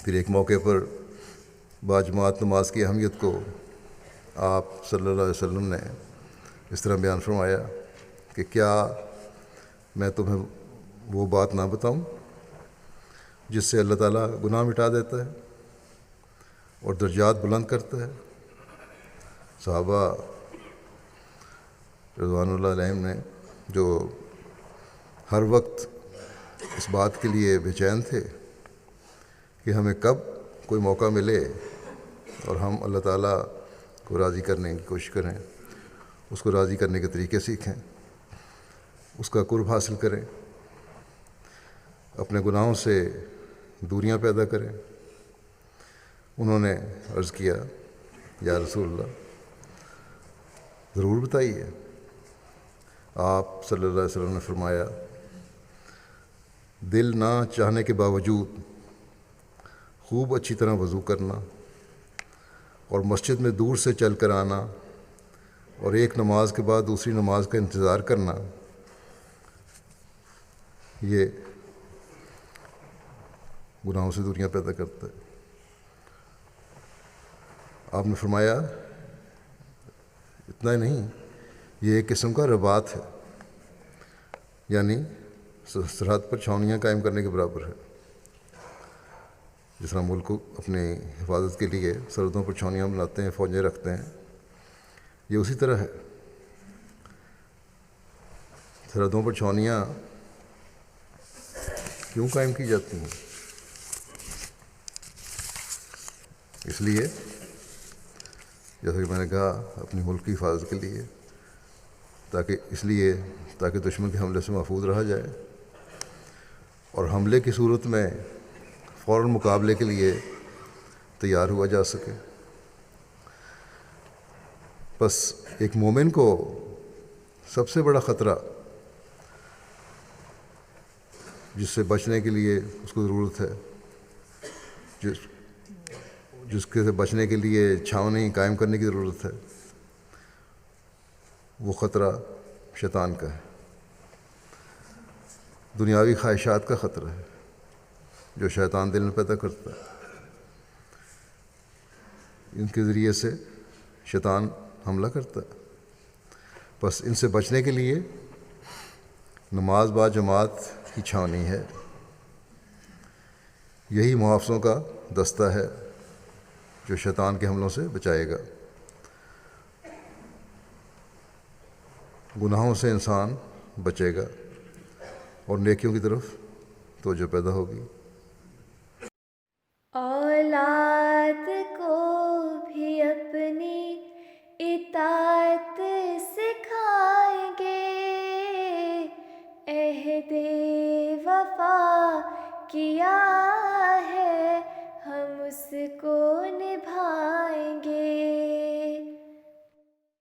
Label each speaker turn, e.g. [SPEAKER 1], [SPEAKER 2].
[SPEAKER 1] پھر ایک موقع پر باجماعت نماز کی اہمیت کو آپ صلی اللہ علیہ وسلم نے اس طرح بیان فرمایا کہ کیا میں تمہیں وہ بات نہ بتاؤں جس سے اللہ تعالیٰ گناہ مٹا دیتا ہے اور درجات بلند کرتا ہے؟ صحابہ رضوان اللہ علیہم نے جو ہر وقت اس بات کے لیے بے چین تھے کہ ہمیں کب کوئی موقع ملے اور ہم اللہ تعالیٰ کو راضی کرنے کی کوشش کریں، اس کو راضی کرنے کے طریقے سیکھیں، اس کا قرب حاصل کریں، اپنے گناہوں سے دوریاں پیدا کریں۔ انہوں نے عرض کیا یا رسول اللہ ضرور بتائیے۔ آپ صلی اللہ علیہ وسلم نے فرمایا دل نہ چاہنے کے باوجود خوب اچھی طرح وضو کرنا اور مسجد میں دور سے چل کر آنا اور ایک نماز کے بعد دوسری نماز کا انتظار کرنا، یہ گناہوں سے دوریاں پیدا کرتا ہے۔ آپ نے فرمایا اتنا ہی نہیں، یہ ایک قسم کا رباط ہے، یعنی سرحد پر چھاؤنیاں قائم کرنے کے برابر ہے۔ جس طرح ملک کو اپنی حفاظت کے لیے سرحدوں پر چھاؤنیاں بناتے ہیں، فوجیں رکھتے ہیں، یہ اسی طرح ہے۔ سرحدوں پر چھاؤنیاں کیوں قائم کی جاتی ہیں؟ اس لیے جیسا کہ میں نے کہا اپنی ملک کی حفاظت کے لیے، تاکہ دشمن کے حملے سے محفوظ رہا جائے اور حملے کی صورت میں فوراً مقابلے کے لیے تیار ہوا جا سکے۔ بس ایک مومن کو سب سے بڑا خطرہ جس سے بچنے کے لیے اس کو ضرورت ہے، جس کے سے بچنے کے لیے چھاؤنی قائم کرنے کی ضرورت ہے، وہ خطرہ شیطان کا ہے، دنیاوی خواہشات کا خطرہ ہے جو شیطان دل میں پیدا کرتا ہے۔ ان کے ذریعے سے شیطان حملہ کرتا ہے۔ بس ان سے بچنے کے لیے نماز با جماعت کی چھاؤنی ہے، یہی محافظوں کا دستہ ہے جو شیطان کے حملوں سے بچائے گا۔ گناہوں سے انسان بچے گا اور نیکیوں کی طرف توجہ پیدا ہوگی۔